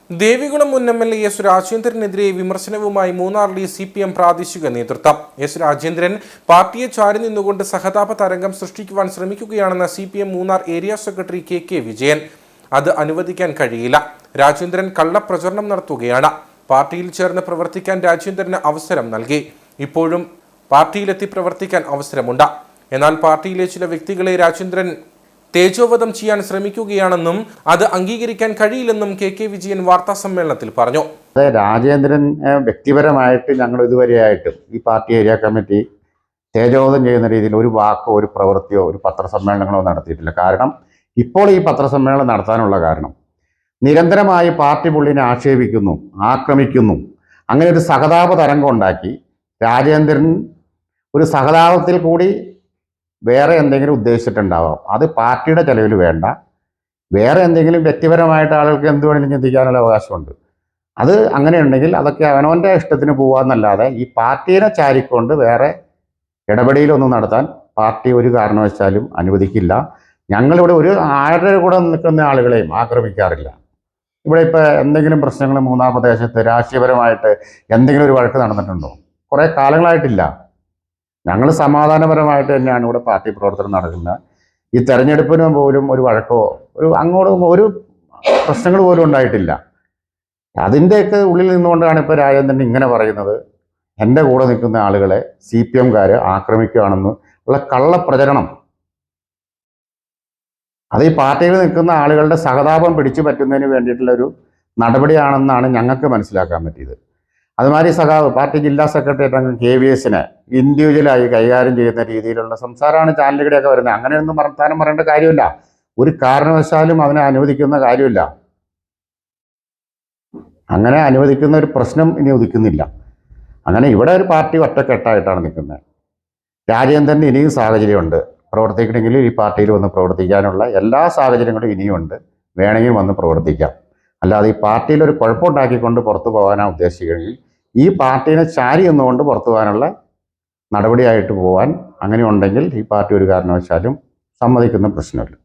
ദേവികുളം മുൻ MLA S രാജേന്ദ്രനെതിരെ വിമർശനവുമായി മൂന്നാറിലെ CPM പ്രാദേശിക നേതൃത്വം. എസ് രാജേന്ദ്രൻ പാർട്ടിയെ ചാരി നിന്നുകൊണ്ട് സഹതാപ തരംഗം സൃഷ്ടിക്കുവാൻ ശ്രമിക്കുകയാണെന്ന CPM Munnar area secretary KK Vijayan. അത് അനുവദിക്കാൻ കഴിയില്ല. രാജേന്ദ്രൻ കള്ളപ്രചരണം നടത്തുകയാണ്. പാർട്ടിയിൽ ചേർന്ന് പ്രവർത്തിക്കാൻ രാജേന്ദ്രന് അവസരം നൽകി. ഇപ്പോഴും പാർട്ടിയിലെത്തി പ്രവർത്തിക്കാൻ അവസരമുണ്ട്. എന്നാൽ പാർട്ടിയിലെ ചില വ്യക്തികളെ രാജേന്ദ്രൻ തേജോവധം ചെയ്യാൻ ശ്രമിക്കുകയാണെന്നും അത് അംഗീകരിക്കാൻ കഴിയില്ലെന്നും KK വിജയൻ വാർത്താ സമ്മേളനത്തിൽ പറഞ്ഞു. രാജേന്ദ്രൻ വ്യക്തിപരമായിട്ട് ഞങ്ങൾ ഇതുവരെയായിട്ടും ഈ പാർട്ടി ഏരിയ കമ്മിറ്റി തേജോവധം ചെയ്യുന്ന രീതിയിൽ ഒരു വാക്കോ ഒരു പ്രവൃത്തിയോ ഒരു പത്രസമ്മേളനങ്ങളോ നടത്തിയിട്ടില്ല. കാരണം ഇപ്പോൾ ഈ പത്രസമ്മേളനം നടത്താനുള്ള കാരണം നിരന്തരമായി പാർട്ടി പുള്ളിനെ ആക്ഷേപിക്കുന്നു, ആക്രമിക്കുന്നു. അങ്ങനെ ഒരു സഹതാപ തരംഗം ഉണ്ടാക്കി രാജേന്ദ്രൻ ഒരു സഹതാപത്തിൽ കൂടി വേറെ എന്തെങ്കിലും ഉദ്ദേശിച്ചിട്ടുണ്ടാവാം. അത് പാർട്ടിയുടെ ചെലവിൽ വേണ്ട. വേറെ എന്തെങ്കിലും വ്യക്തിപരമായിട്ട് ആളുകൾക്ക് എന്ത് വേണമെങ്കിലും ചിന്തിക്കാനുള്ള അവകാശമുണ്ട്. അത് അങ്ങനെയുണ്ടെങ്കിൽ അതൊക്കെ അവനവൻ്റെ ഇഷ്ടത്തിന് പോകാമെന്നല്ലാതെ ഈ പാർട്ടിയെ ചാരിക്കൊണ്ട് വേറെ ഇടപെടലൊന്നും നടത്താൻ പാർട്ടി ഒരു കാരണവശാലും അനുവദിക്കില്ല. ഞങ്ങളിവിടെ ഒരു ആരുടെ കൂടെ നിൽക്കുന്ന ആളുകളെയും ആക്രമിക്കാറില്ല. ഇവിടെ ഇപ്പോൾ എന്തെങ്കിലും പ്രശ്നങ്ങൾ മൂന്നാർ പ്രദേശത്ത് രാഷ്ട്രീയപരമായിട്ട് എന്തെങ്കിലും ഒരു വഴക്ക് നടന്നിട്ടുണ്ടോ? കുറേ കാലങ്ങളായിട്ടില്ല. ഞങ്ങൾ സമാധാനപരമായിട്ട് തന്നെയാണ് ഇവിടെ പാർട്ടി പ്രവർത്തനം നടക്കുന്നത്. ഈ തെരഞ്ഞെടുപ്പിന് പോലും ഒരു വഴക്കോ അങ്ങോട്ടും ഒരു പ്രശ്നങ്ങൾ പോലും ഉണ്ടായിട്ടില്ല. അതിൻ്റെയൊക്കെ ഉള്ളിൽ നിന്നുകൊണ്ടാണ് ഇപ്പോൾ രാജേന്ദ്രൻ ഇങ്ങനെ പറയുന്നത്. എൻ്റെ കൂടെ നിൽക്കുന്ന ആളുകളെ CPMകാർ ആക്രമിക്കുകയാണെന്ന് ഉള്ള കള്ളപ്രചരണം. അത് ഈ പാർട്ടിയിൽ നിൽക്കുന്ന ആളുകളുടെ സഹതാപം പിടിച്ചു പറ്റുന്നതിന് വേണ്ടിയിട്ടുള്ള ഒരു നടപടിയാണെന്നാണ് ഞങ്ങൾക്ക് മനസ്സിലാക്കാൻ പറ്റിയത്. അതുമാതിരി പാർട്ടി ജില്ലാ സെക്രട്ടേറിയറ്റ് അംഗം KVSനെ ഇൻഡിവിജ്വലായി കൈകാര്യം ചെയ്യുന്ന രീതിയിലുള്ള സംസാരമാണ് ചാനലുകളിലൊക്കെ വരുന്നത്. അങ്ങനെയൊന്നും വർത്താനം പറയേണ്ട കാര്യമില്ല. ഒരു കാരണവശാലും അതിനെ അനുവദിക്കുന്ന കാര്യമില്ല. അങ്ങനെ അനുവദിക്കുന്ന ഒരു പ്രശ്നം ഇനി ഉദിക്കുന്നില്ല. അങ്ങനെ ഇവിടെ ഒരു പാർട്ടി ഒറ്റക്കെട്ടായിട്ടാണ് നിൽക്കുന്നത്. രാജേന്ദ്രന് ഇനിയും സാഹചര്യമുണ്ട്. പ്രവർത്തിക്കണമെങ്കിൽ ഈ പാർട്ടിയിൽ വന്ന് പ്രവർത്തിക്കാനുള്ള എല്ലാ സാഹചര്യങ്ങളും ഇനിയുമുണ്ട്. വേണമെങ്കിൽ വന്ന് പ്രവർത്തിക്കാം. അല്ലാതെ ഈ പാർട്ടിയിൽ ഒരു കുഴപ്പമുണ്ടാക്കിക്കൊണ്ട് പുറത്തു പോകാനാണ് ഉദ്ദേശിക്കുകയെങ്കിൽ ഈ പാർട്ടീനെ ചാരി എന്നുകൊണ്ട് പുറത്തു പോകാനുള്ള നടപടിയായിട്ട് പോകാൻ അങ്ങനെ ഉണ്ടെങ്കിൽ ഈ പാർട്ടി ഒരു കാരണവശാലും സമ്മതിക്കുന്ന പ്രശ്നമില്ല.